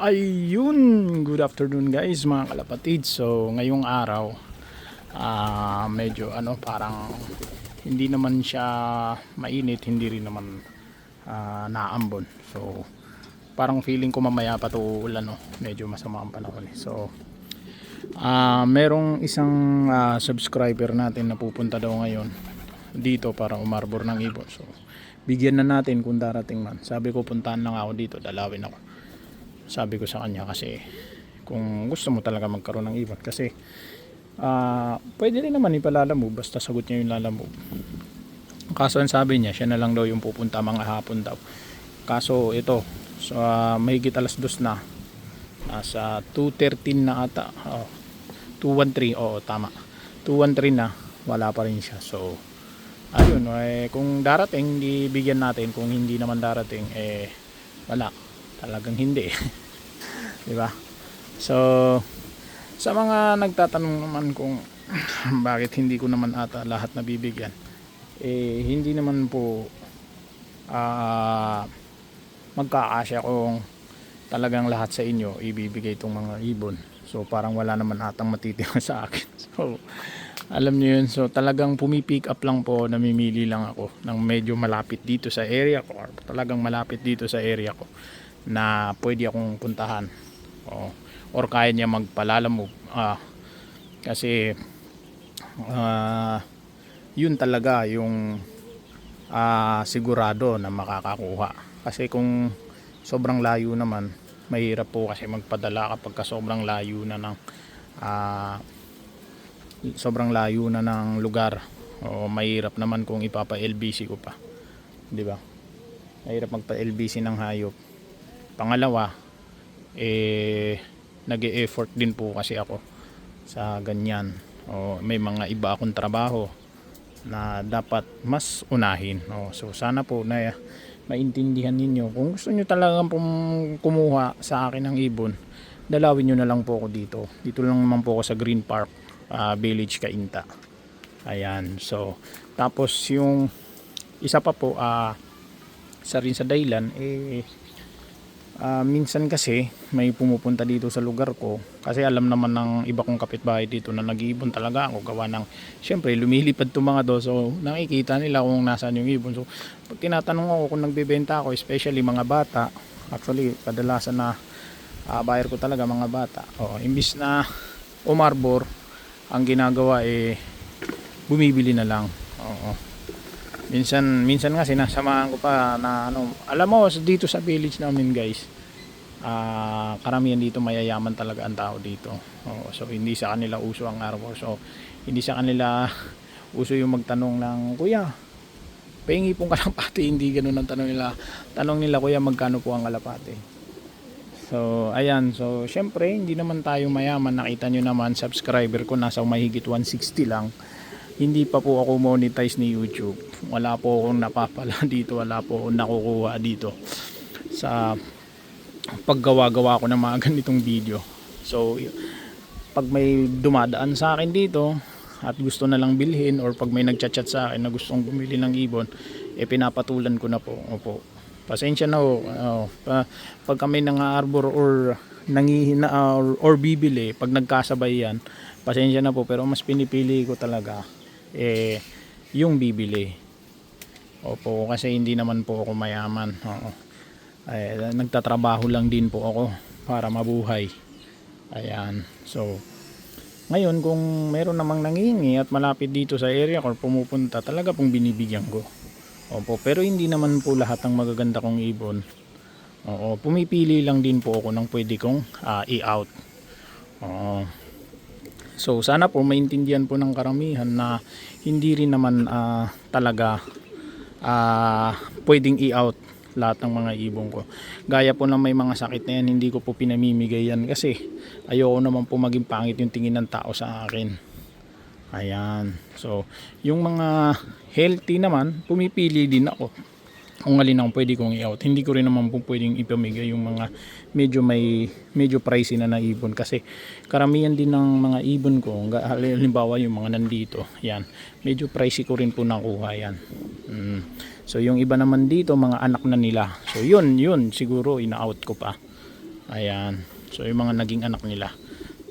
Ayun, good afternoon guys mga kalapatid. So ngayong araw medyo parang hindi naman siya mainit, hindi rin naman naambon. So parang feeling ko mamaya pa to ulan, no? Medyo masama ang panahon eh. So merong isang subscriber natin na pupunta daw ngayon dito para umarbor ng ibon. So bigyan na natin kung darating man. Sabi ko puntahan lang ako dito, dalawin ako. Sabi ko sa kanya kasi kung gusto mo talaga magkaroon ng ibon, kasi pwede rin naman ipalalamove basta sagot niya yung lalamove. Kaso ang sabi niya siya na lang daw yung pupunta mga hapon daw. Kaso ito so, mahigit alas 2 na, nasa 2:13 na ata, 2:13, oo tama, 2:13 na, wala pa rin siya. So ayun, kung darating di bigyan natin, kung hindi naman darating wala, talagang hindi. Di ba? So sa mga nagtatanong naman kung bakit hindi ko naman ata lahat nabibigyan, hindi naman po magkakasya kung talagang lahat sa inyo ibibigay itong mga ibon. So parang wala naman atang matitira sa akin. So alam niyo yun, so talagang pumipick up lang po, namimili lang ako ng medyo malapit dito sa area ko, or talagang malapit dito sa area ko na pwede akong puntahan, or kaya niya magpalalamove, kasi yun talaga yung sigurado na makakakuha. Kasi kung sobrang layo naman, mahirap po kasi magpadala kapag sobrang layo na ng lugar. O mahirap naman kung ipapa LBC ko pa, di ba? Mahirap magpa LBC ng hayop. Pangalawa, nag-e-effort din po kasi ako sa ganyan. May mga iba akong trabaho na dapat mas unahin. So sana po na maintindihan ninyo. Kung gusto nyo talagang kumuha sa akin ng ibon, dalawin nyo na lang po ako dito. Dito lang naman po ako sa Green Park Village, Cainta. Ayan. So tapos yung isa pa po, isa rin sa dahilan, minsan kasi may pumupunta dito sa lugar ko, kasi alam naman ng iba kong kapitbahay dito na nag-iibon talaga ako, gawa ng syempre lumilipad itong mga do, so nakikita nila kung nasaan yung ibon. So pag tinatanong ako kung nagbebenta ako, especially mga bata, actually kadalasan na buyer ko talaga mga bata, imbis na umarbor, ang ginagawa bumibili na lang. Minsan nga sinasamahan ko pa na alam mo dito sa village namin guys, karamihan dito mayayaman talaga ang tao dito. So hindi sa kanila uso ang arbor. So hindi sa kanila uso yung magtanong ng kuya, pahingi pong kalapati. Hindi ganun ang tanong nila, kuya magkano po ang kalapati. So ayan, so syempre hindi naman tayo mayaman. Nakita nyo naman subscriber ko nasa mahigit 160 lang. Hindi pa po ako monetize ni YouTube. Wala po akong napapala dito, wala po akong nakukuha dito sa paggawa-gawa ko ng mga ganitong video. So pag may dumadaan sa akin dito at gusto na lang bilhin, or pag may nagchat-chat sa akin na gustong bumili ng ibon, pinapatulan ko na po. Opo, pasensya na ho. Pag kami nang-arbor or nangihina or bibili, pag nagkasabay yan, pasensya na po, pero mas pinipili ko talaga yung bibili. Opo, kasi hindi naman po ako mayaman. Nagtatrabaho lang din po ako para mabuhay. Ayan. So ngayon kung meron namang nangihingi at malapit dito sa area ko, pumupunta, talaga pong binibigyan ko. Opo, pero hindi naman po lahat ng magaganda kong ibon. Pumipili lang din po ako ng pwede kong i-out. So sana po maintindihan po ng karamihan na hindi rin naman talaga pwedeng i-out lahat ng mga ibon ko. Gaya po na may mga sakit na yan, hindi ko po pinamimigay yan kasi ayoko naman po maging pangit yung tingin ng tao sa akin. Ayan. So yung mga healthy naman, pumipili din ako kung alin ang pwede kong i-out. Hindi ko rin naman po pwedeng ipamigay yung mga medyo pricey na ibon, kasi karamihan din ng mga ibon ko, halimbawa yung mga nandito, yan, medyo pricey ko rin po nakuha yan. So yung iba naman dito, mga anak na nila, so yun siguro ina-out ko pa. Ayan. So yung mga naging anak nila.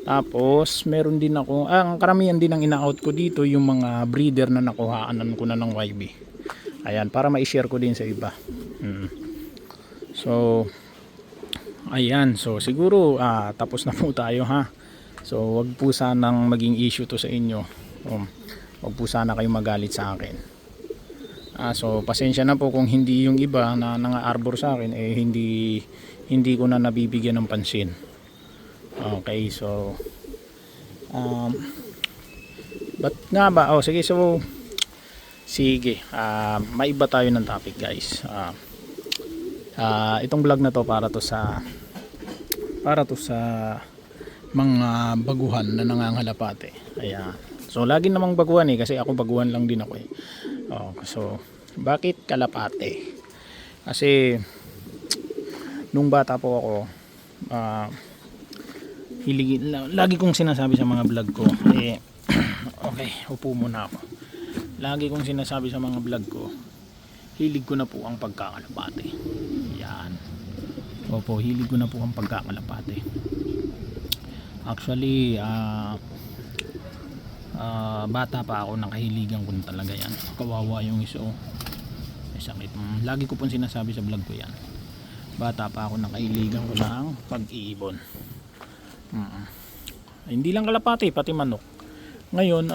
Tapos meron din ako, ang karamihan din ang ina-out ko dito yung mga breeder na nakuhaanan ko na ng YB. Ayan, para ma-share ko din sa iba. So ayan, so siguro tapos na po tayo ha. So wag po sanang maging issue to sa inyo. Wag po sana kayo magalit sa akin. So pasensya na po kung hindi yung iba na nanga-arbor sa akin hindi ko na nabibigyan ng pansin. Okay, so ba't nga ba? Sige, so sige, maiba tayo ng topic guys. Itong vlog na to para to sa mga baguhan na nangangalapate. Ayan. So lagi namang baguhan kasi ako baguhan lang din ako so bakit kalapate? Kasi nung bata po ako, lagi kong sinasabi sa mga vlog ko, okay, upo muna ako. Lagi kong sinasabi sa mga vlog ko, hilig ko na po ang pagkakalapate. Yan. Opo, hilig ko na po ang pagkakalapate. Actually, bata pa ako, nakahiligan ko na talaga yan. Kawawa yung iso. May sakit. Lagi ko pong sinasabi sa vlog ko yan. Bata pa ako, nakahiligan ko na ang pag-iibon. Hindi lang kalapati, pati manok. Ngayon,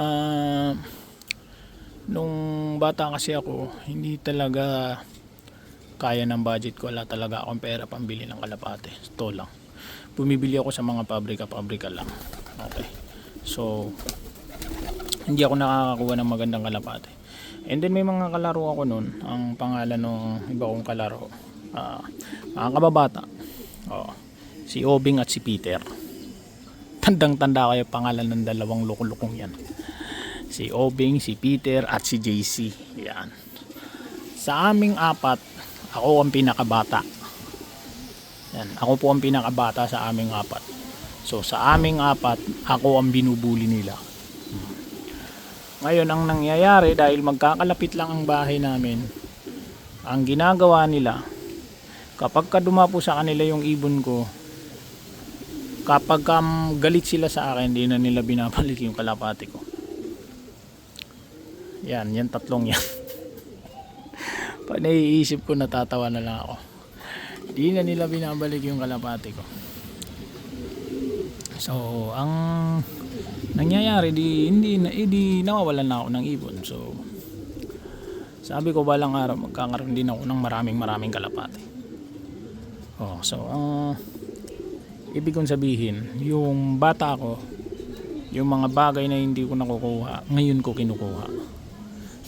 nung bata kasi ako, hindi talaga kaya ng budget ko. Wala talaga akong pera pambili ng kalapate. Ito lang. Bumibili ako sa mga pabrika lang. Okay. So hindi ako nakakakuha ng magandang kalapate. And then may mga kalaro ako nun. Ang pangalan ng iba kong kalaro, mga kababata, si Obing at si Peter. Tandang tanda kayo pangalan ng dalawang lukulukong yan. Si Obing, si Peter at si JC. Yan. Sa aming apat, ako ang pinakabata. Yan. Ako po ang pinakabata sa aming apat. So sa aming apat, ako ang binubuli nila. Ngayon ang nangyayari, dahil magkakalapit lang ang bahay namin, ang ginagawa nila, kapag dumapo sa kanila yung ibon ko, kapag galit sila sa akin, hindi na nila binabalik yung kalapati ko. Yan tatlong yan. Pag naiisip ko, natatawa na lang ako. Hindi na nila binabalik yung kalapati ko. So ang nangyayari, di nawawalan na ako ng ibon. So sabi ko, balang araw magkakaroon din ako ng maraming kalapati. So ibig kong sabihin, yung bata ko, yung mga bagay na hindi ko nakukuha, ngayon ko kinukuha.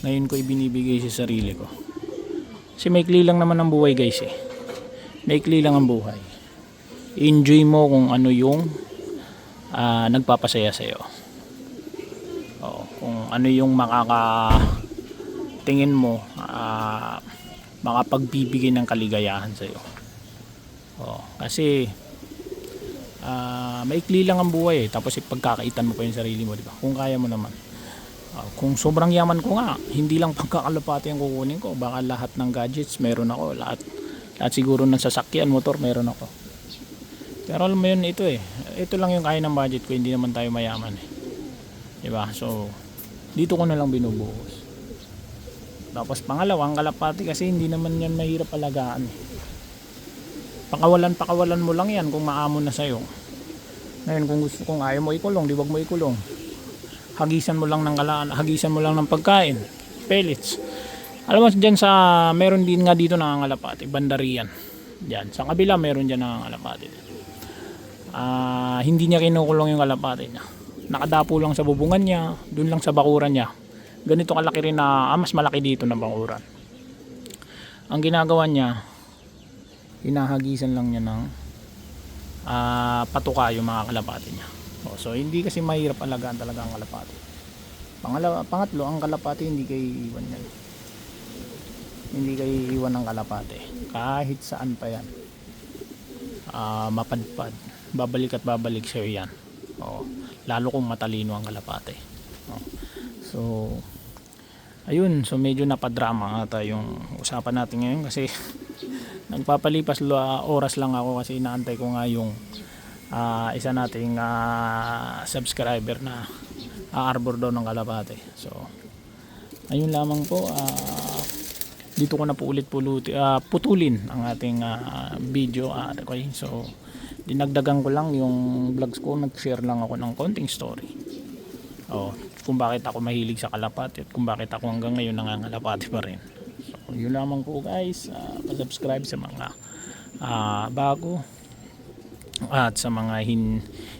Ngayon ko ibinibigay sa sarili ko. Kasi maikli lang naman ang buhay guys Maikli lang ang buhay. Enjoy mo kung ano yung nagpapasaya sa'yo. Kung ano yung tingin mo makapagbibigay ng kaligayahan sa'yo. Kasi maikli lang ang buhay tapos ipagkakaitan mo pa yung sarili mo, di ba? Kung kaya mo naman. Kung sobrang yaman ko nga, hindi lang pagkakalapati ang kukunin ko, baka lahat ng gadgets meron ako, lahat siguro ng sasakyan, motor meron ako. Pero alam mo yun, ito lang yung kaya ng budget ko, hindi naman tayo mayaman diba? So dito ko na lang binubuhos. Tapos pangalawang kalapati, kasi hindi naman yan mahirap alagaan pakawalan mo lang yan kung maamon na sa'yo. Ngayon kung ayaw mo ikulong, di wag mo ikulong. Hagisan mo lang ng pagkain, pellets. Alam mo dyan meron din nga dito nangangalapati, bandarian. Diyan sa kabila meron dyan nangangalapati. Hindi niya kinukulong yung kalapati niya. Nakadapo lang sa bubungan niya, dun lang sa bakuran niya. Ganito kalaki rin mas malaki dito na bakuran. Ang ginagawa niya, hinahagisan lang niya ng patuka yung mga kalapati niya. So hindi kasi mahirap alagaan talaga ang kalapati. Pangatlo, ang kalapati hindi kayo iiwan yan. Hindi kayo iiwan ng kalapati. Kahit saan pa yan. Mapadpad. Babalik at babalik sa'yo yan. Lalo kung matalino ang kalapati. So ayun, so medyo napadrama ata yung usapan natin ngayon kasi nagpapalipas oras lang ako kasi inaantay ko nga yung isa nating subscriber na aarbor daw ng kalapate. So ayun lamang po, dito ko na po ulit putulin ang ating video. Okay, so dinagdagan ko lang yung vlogs ko, nag-share lang ako ng konting story kung bakit ako mahilig sa kalapate at kung bakit ako hanggang ngayon nangangalapate pa rin. So yun lamang po guys, pa-subscribe sa mga bago at sa mga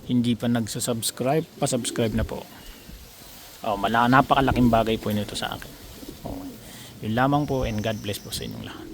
hindi pa nagsasubscribe, pa-subscribe na po. Napakalaking bagay po nito sa akin. Yun lamang po, and God bless po sa inyong lahat.